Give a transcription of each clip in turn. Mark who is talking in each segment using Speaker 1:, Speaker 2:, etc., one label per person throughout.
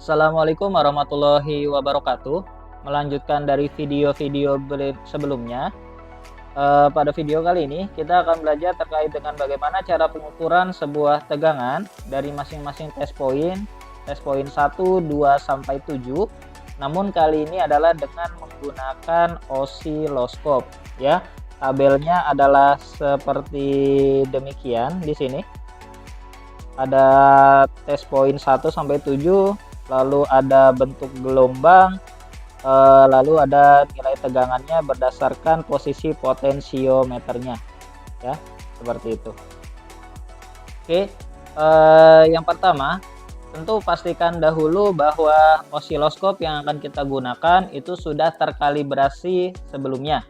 Speaker 1: Assalamualaikum warahmatullahi wabarakatuh. Melanjutkan dari video-video sebelumnya, pada video kali ini kita akan belajar terkait dengan bagaimana cara pengukuran sebuah tegangan dari masing-masing test point 1, 2, sampai 7. Namun kali ini adalah dengan menggunakan osiloskop ya. Tabelnya adalah seperti demikian di sini. Ada test point 1 sampai 7, lalu ada bentuk gelombang, lalu ada nilai tegangannya berdasarkan posisi potensiometernya ya, seperti itu. Oke, yang pertama tentu pastikan dahulu bahwa osiloskop yang akan kita gunakan itu sudah terkalibrasi sebelumnya.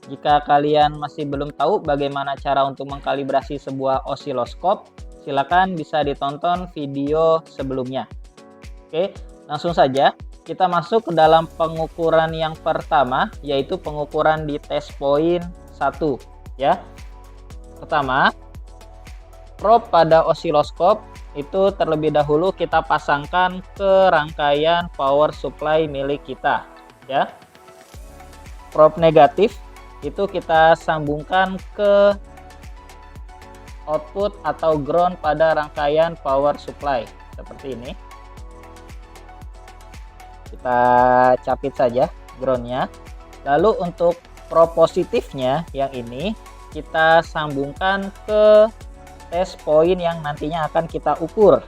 Speaker 1: Jika kalian masih belum tahu bagaimana cara untuk mengkalibrasi sebuah osiloskop, silakan bisa ditonton video sebelumnya. Oke, langsung saja kita masuk ke dalam pengukuran yang pertama, yaitu pengukuran di test point 1 ya. Pertama, probe pada osiloskop itu terlebih dahulu kita pasangkan ke rangkaian power supply milik kita ya. Probe negatif itu kita sambungkan ke output atau ground pada rangkaian power supply seperti ini. Kita capit saja groundnya. Lalu untuk probe positifnya yang ini kita sambungkan ke test point yang nantinya akan kita ukur.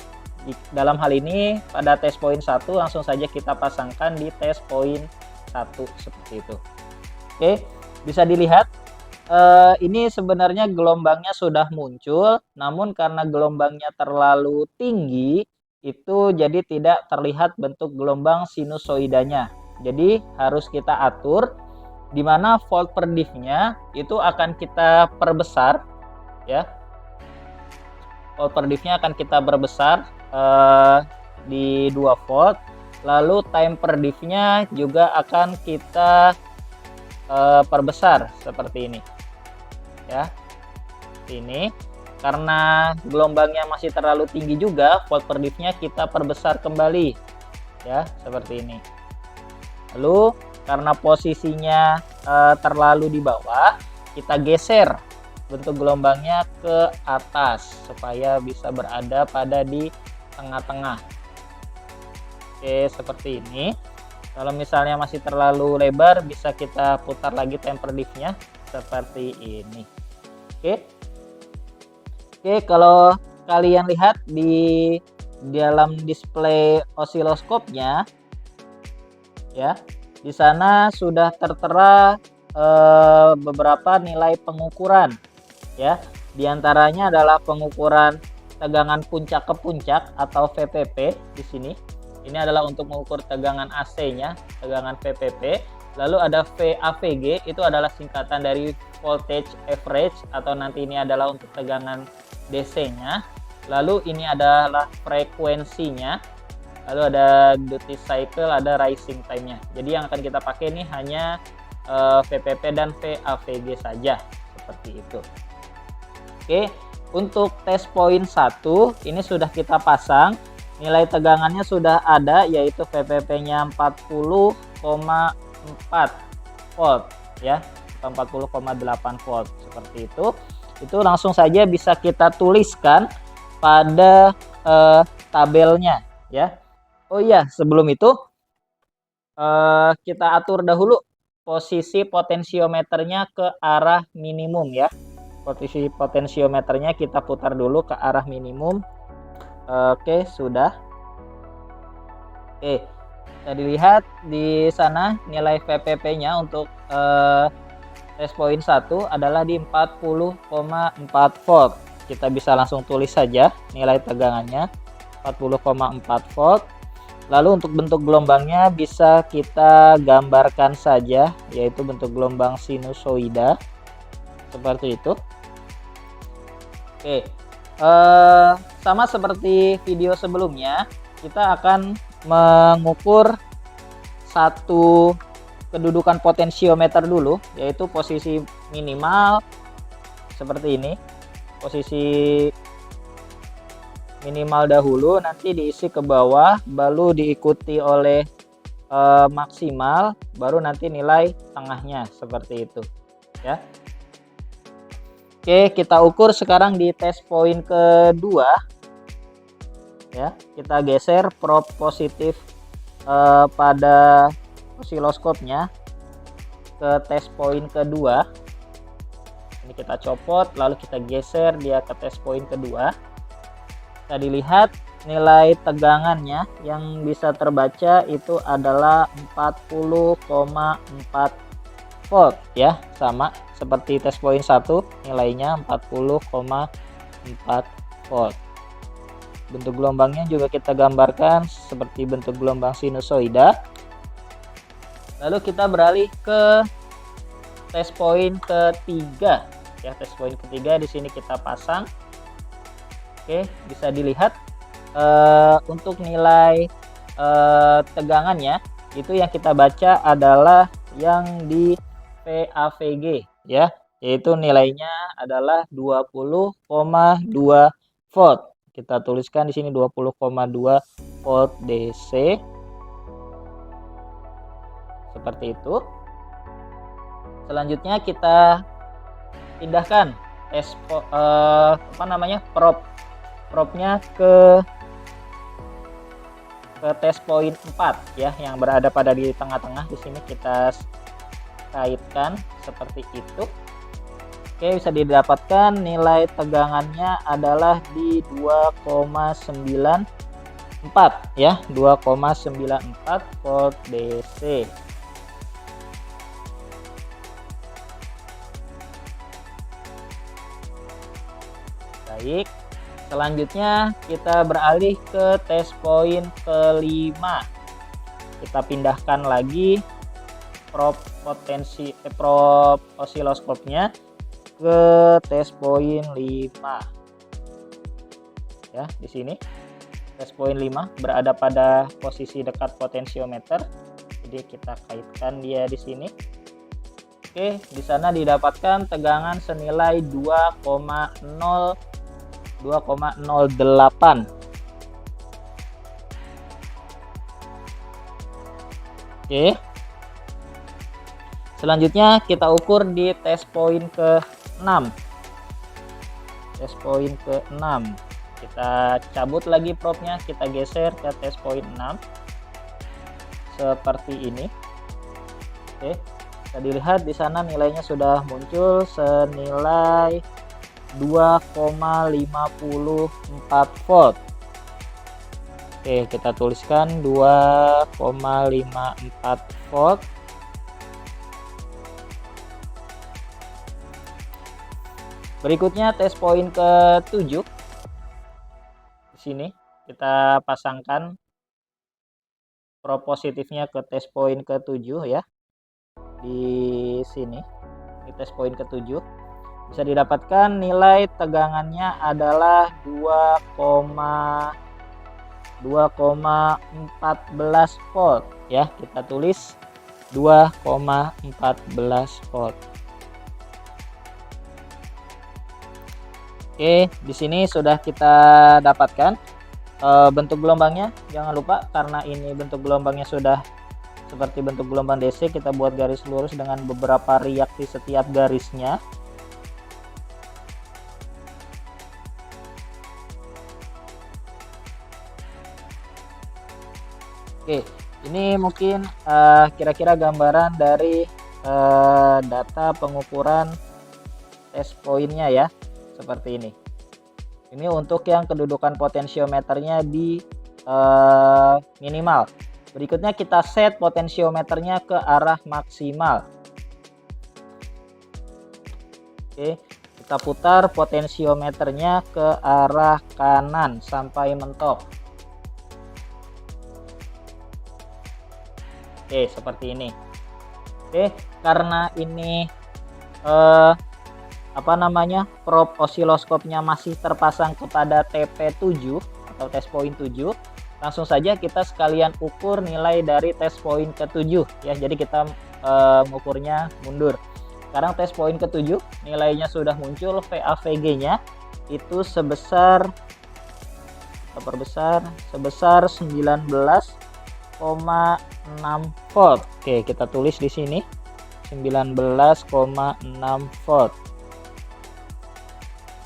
Speaker 1: Dalam hal ini pada test point 1 langsung saja kita pasangkan di test point 1 seperti itu. Oke, bisa dilihat ini sebenarnya gelombangnya sudah muncul, namun karena gelombangnya terlalu tinggi itu jadi tidak terlihat bentuk gelombang sinusoidanya. Jadi harus kita atur di mana volt per diff-nya itu akan kita perbesar ya. Volt per diff-nya akan kita perbesar di 2 volt. Lalu time per diff-nya juga akan kita perbesar seperti ini ya. Ini karena gelombangnya masih terlalu tinggi juga, volt per diff-nya kita perbesar kembali ya, seperti ini. Lalu karena posisinya terlalu di bawah, kita geser bentuk gelombangnya ke atas supaya bisa berada pada di tengah-tengah. Oke, seperti ini. Kalau misalnya masih terlalu lebar, bisa kita putar lagi temper diff-nya seperti ini. Oke, kalau kalian lihat di dalam display osiloskopnya ya, di sana sudah tertera beberapa nilai pengukuran ya. Di antaranya adalah pengukuran tegangan puncak ke puncak atau VPP di sini. Ini adalah untuk mengukur tegangan AC-nya, tegangan VPP. Lalu ada VAVG, itu adalah singkatan dari voltage average atau nanti ini adalah untuk tegangan DC-nya. Lalu ini adalah frekuensinya. Lalu ada duty cycle, ada rising time-nya. Jadi yang akan kita pakai ini hanya VPP dan VAVG saja, seperti itu. Oke, untuk test point 1 ini sudah kita pasang. Nilai tegangannya sudah ada, yaitu VPP-nya 40,4 volt ya, 40,8 volt seperti itu. Itu langsung saja bisa kita tuliskan pada tabelnya ya. Oh iya, sebelum itu kita atur dahulu posisi potensiometernya ke arah minimum ya. Posisi potensiometernya kita putar dulu ke arah minimum. Oke, sudah. Oke, bisa dilihat di sana nilai VPP-nya untuk test point 1 adalah di 40,4 volt. Kita bisa langsung tulis saja nilai tegangannya 40,4 volt. Lalu untuk bentuk gelombangnya bisa kita gambarkan saja, yaitu bentuk gelombang sinusoida seperti itu. Oke. Sama seperti video sebelumnya, kita akan mengukur satu kedudukan potensiometer dulu, yaitu posisi minimal seperti ini, posisi minimal dahulu, nanti diisi ke bawah, baru diikuti oleh maksimal, baru nanti nilai tengahnya seperti itu ya. Oke, kita ukur sekarang di test point kedua ya. Kita geser probe positif pada osiloskopnya ke test point kedua. Ini kita copot, lalu kita geser dia ke test point kedua. Kita dilihat nilai tegangannya yang bisa terbaca itu adalah 40,4 volt ya, sama seperti test point 1, nilainya 40,4 volt. Bentuk gelombangnya juga kita gambarkan seperti bentuk gelombang sinusoida. Lalu kita beralih ke test point ketiga ya. Test point ketiga di sini kita pasang. Oke, bisa dilihat untuk nilai tegangannya itu yang kita baca adalah yang di PAVG ya, yaitu nilainya adalah 20,2 volt. Kita tuliskan di sini 20,2 volt DC. Seperti itu. Selanjutnya kita pindahkan probe-nya ke test point 4 ya, yang berada pada di tengah-tengah. Di sini kita kaitkan seperti itu. Oke, bisa didapatkan nilai tegangannya adalah di 2,94 ya, 2,94 volt DC. Baik, selanjutnya kita beralih ke test point kelima. Kita pindahkan lagi probe osiloskopnya ke test point 5 ya. Di sini test point 5 berada pada posisi dekat potensiometer, jadi kita kaitkan dia di sini. Oke, di sana didapatkan tegangan senilai 2,08. Oke. Selanjutnya kita ukur di test point ke-6. Test point ke-6. Kita cabut lagi probe-nya, kita geser ke test point 6. Seperti ini. Oke. Bisa dilihat di sana nilainya sudah muncul senilai 2,54 volt. Oke, kita tuliskan 2,54 volt. Berikutnya test point ke-7. Di sini kita pasangkan probe positifnya ke test point ke-7 ya. Di sini, di test point ke-7 bisa didapatkan nilai tegangannya adalah 2,14 volt ya. Kita tulis 2,14 volt. Oke, di sini sudah kita dapatkan bentuk gelombangnya. Jangan lupa, karena ini bentuk gelombangnya sudah seperti bentuk gelombang DC, kita buat garis lurus dengan beberapa riak di setiap garisnya. Oke, ini mungkin kira-kira gambaran dari data pengukuran test point-nya ya, seperti ini. Ini untuk yang kedudukan potensiometernya di minimal. Berikutnya kita set potensiometernya ke arah maksimal. Oke, kita putar potensiometernya ke arah kanan sampai mentok. Oke, seperti ini. Oke, karena ini probe osiloskopnya masih terpasang kepada TP7 atau test point 7, langsung saja kita sekalian ukur nilai dari test point ke-7 ya. Jadi kita mengukurnya mundur. Sekarang test point ke-7 nilainya sudah muncul, VAVG-nya itu sebesar kita perbesar sebesar 19,6 volt. Oke, kita tulis di sini 19,6 volt.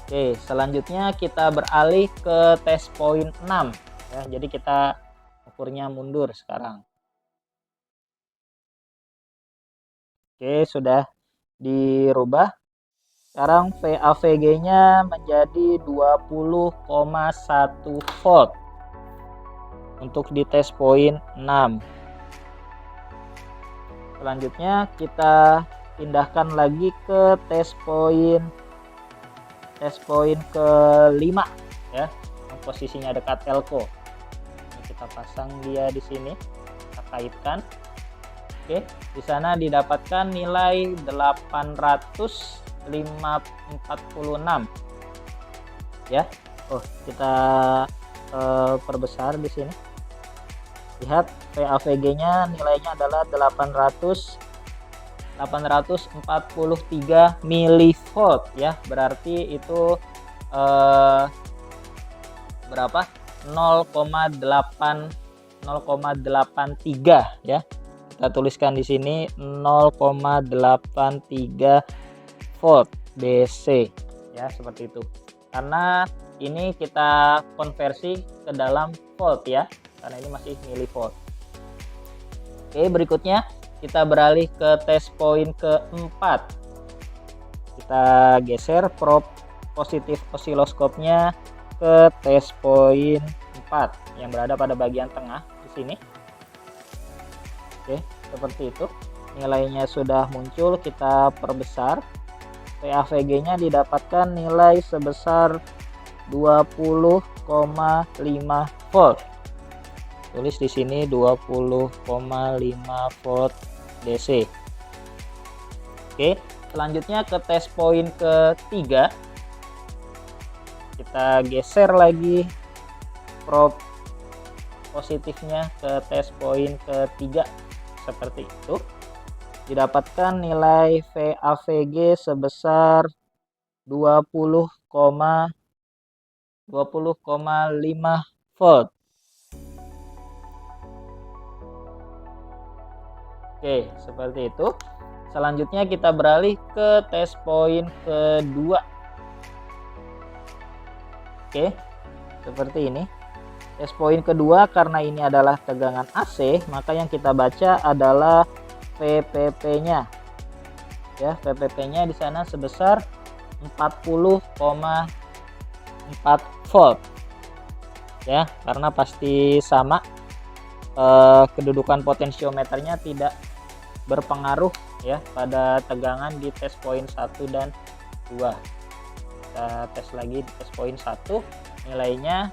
Speaker 1: Oke, selanjutnya kita beralih ke test point 6 ya. Jadi kita ukurnya mundur sekarang. Oke, sudah dirubah. Sekarang VAVG-nya menjadi 20,1 volt untuk di test point 6. Selanjutnya kita pindahkan lagi ke test point ke-5 ya, yang posisinya dekat elko. Ini kita pasang dia di sini, kita kaitkan. Oke, di sana didapatkan nilai 846 ya. Oh, kita perbesar di sini. Lihat VAVG-nya nilainya adalah 843 milivolt ya, berarti itu berapa? 0,83 ya. Kita tuliskan di sini 0,83 volt DC ya, seperti itu. Karena ini kita konversi ke dalam volt ya, karena ini masih milivolt. Oke, berikutnya kita beralih ke test point ke-4. Kita geser probe positif osiloskopnya ke test point 4 yang berada pada bagian tengah di sini. Oke, seperti itu. Nilainya sudah muncul, kita perbesar. VAVG-nya didapatkan nilai sebesar 20,5 volt. Tulis di sini 20,5 volt DC. Oke, selanjutnya ke test point ke-3. Kita geser lagi probe positifnya ke test point ke-3 seperti itu. Didapatkan nilai VAVG sebesar 20,5 volt. Oke, seperti itu. Selanjutnya kita beralih ke test point kedua. Oke, seperti ini. Test point kedua, karena ini adalah tegangan AC, maka yang kita baca adalah VPP-nya. Ya, VPP-nya di sana sebesar 40,4 volt. Ya, karena pasti sama. Kedudukan potensiometernya tidak berpengaruh ya pada tegangan di test point 1 dan 2. Kita tes lagi di test point 1, nilainya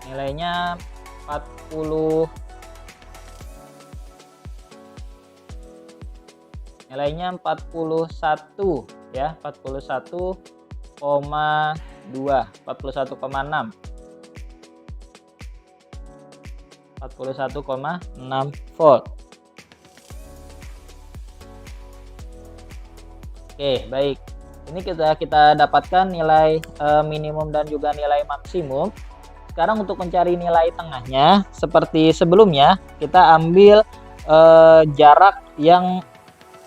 Speaker 1: 41 ya, 41,2, 41,6 volt. Oke, baik. Ini kita dapatkan nilai minimum dan juga nilai maksimum. Sekarang untuk mencari nilai tengahnya, seperti sebelumnya, kita ambil jarak yang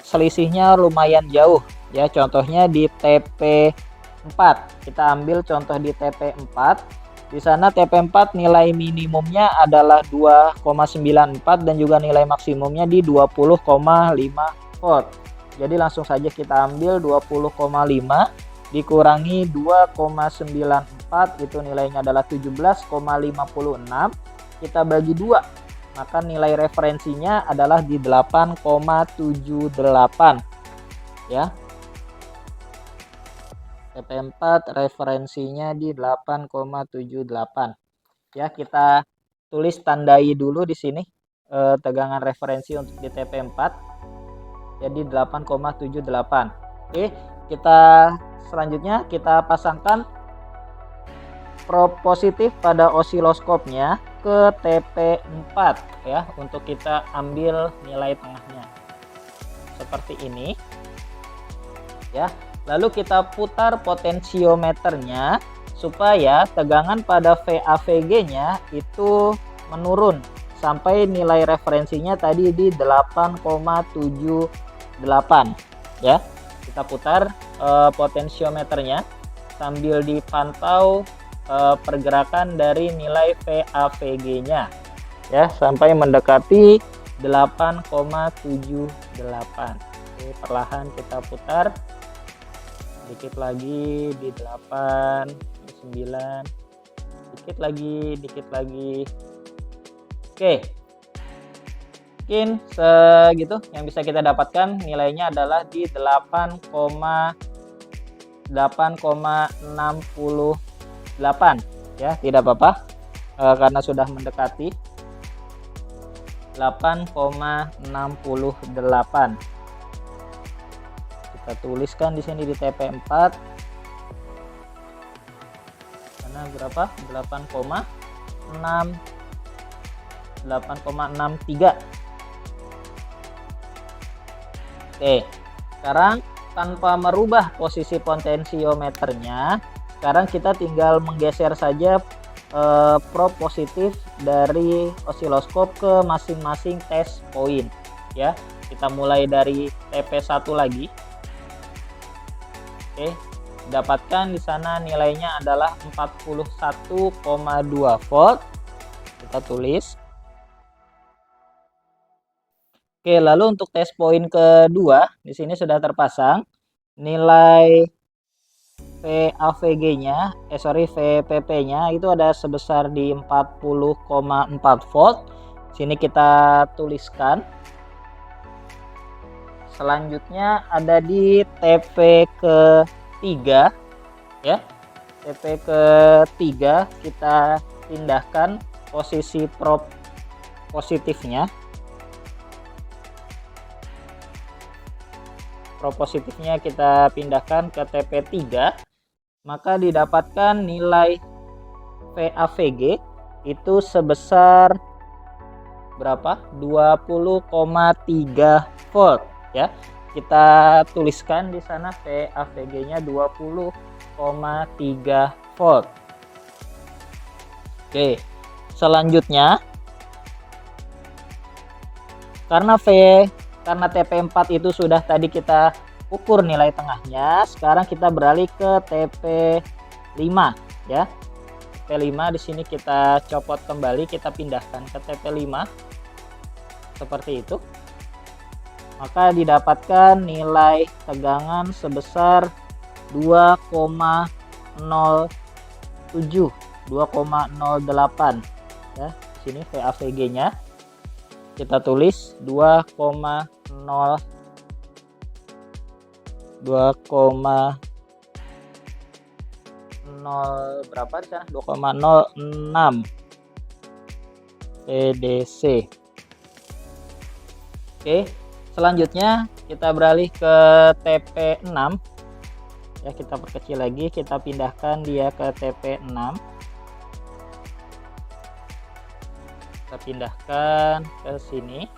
Speaker 1: selisihnya lumayan jauh ya. Contohnya di TP4. Kita ambil contoh di TP4. Di sana TP4 nilai minimumnya adalah 2,94 dan juga nilai maksimumnya di 20,5 volt. Jadi langsung saja kita ambil 20,5 dikurangi 2,94, itu nilainya adalah 17,56. Kita bagi 2, maka nilai referensinya adalah di 8,78 ya. TP4 referensinya di 8,78 ya. Kita tulis tandai dulu di sini tegangan referensi untuk di TP4 jadi 8,78. Oke, kita selanjutnya kita pasangkan probe positif pada osiloskopnya ke TP4 ya, untuk kita ambil nilai tengahnya seperti ini ya. Lalu kita putar potensiometernya supaya tegangan pada VAVG-nya itu menurun sampai nilai referensinya tadi di 8,78 ya. Kita putar potensiometernya sambil dipantau pergerakan dari nilai VAVG-nya ya sampai mendekati 8,78. Oke, perlahan kita putar dikit lagi di 8, 9, dikit lagi. Oke, mungkin segitu yang bisa kita dapatkan. Nilainya adalah di 8,68 ya, tidak apa-apa karena sudah mendekati 8,68. Kita tuliskan di sini di TP4 karena berapa? 8,63. Oke, sekarang tanpa merubah posisi potensiometernya, sekarang kita tinggal menggeser saja probe positif dari osiloskop ke masing-masing test point ya. Kita mulai dari TP1 lagi. Oke, dapatkan di sana nilainya adalah 41,2 volt. Kita tulis. Oke, lalu untuk test point kedua di sini sudah terpasang nilai VAVG-nya, VPP-nya itu ada sebesar di 40,4 volt. Sini kita tuliskan. Selanjutnya ada di TP ketiga ya. TP ketiga kita pindahkan posisi probe positifnya. Probe positifnya kita pindahkan ke TP3, maka didapatkan nilai VAVG itu sebesar berapa? 20,3 volt ya. Kita tuliskan di sana VAVG-nya 20,3 volt. Oke, selanjutnya karena TP4 itu sudah tadi kita ukur nilai tengahnya, sekarang kita beralih ke TP5 ya. TP5 di sini kita copot kembali, kita pindahkan ke TP5 seperti itu. Maka didapatkan nilai tegangan sebesar 2,07, 2,08 ya. Di sini VAVG-nya kita tulis 2,0 berapa di sana? 2,06 PDC. Oke, selanjutnya kita beralih ke TP6 ya, kita perkecil lagi, kita pindahkan dia ke TP6. Kita pindahkan ke sini.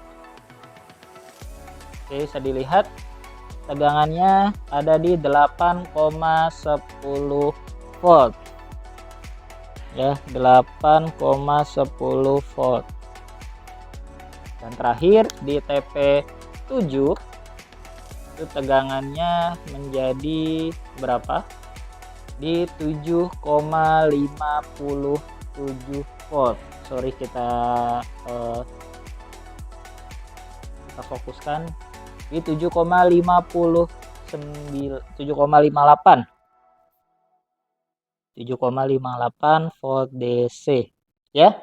Speaker 1: Oke, bisa dilihat tegangannya ada di 8,10 volt ya, 8,10 volt. Dan terakhir di TP7 itu tegangannya menjadi berapa? Di 7,57 volt. Sorry, kita fokuskan di 7,58 volt DC ya.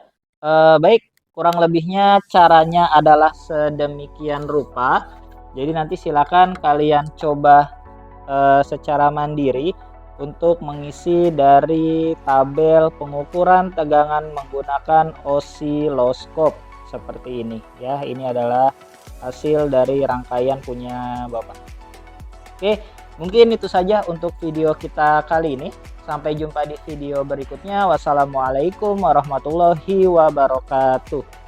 Speaker 1: Baik, kurang lebihnya caranya adalah sedemikian rupa. Jadi nanti silakan kalian coba secara mandiri untuk mengisi dari tabel pengukuran tegangan menggunakan osiloskop seperti ini ya. Ini adalah hasil dari rangkaian punya Bapak. Oke, mungkin itu saja untuk video kita kali ini. Sampai jumpa di video berikutnya. Wassalamualaikum warahmatullahi wabarakatuh.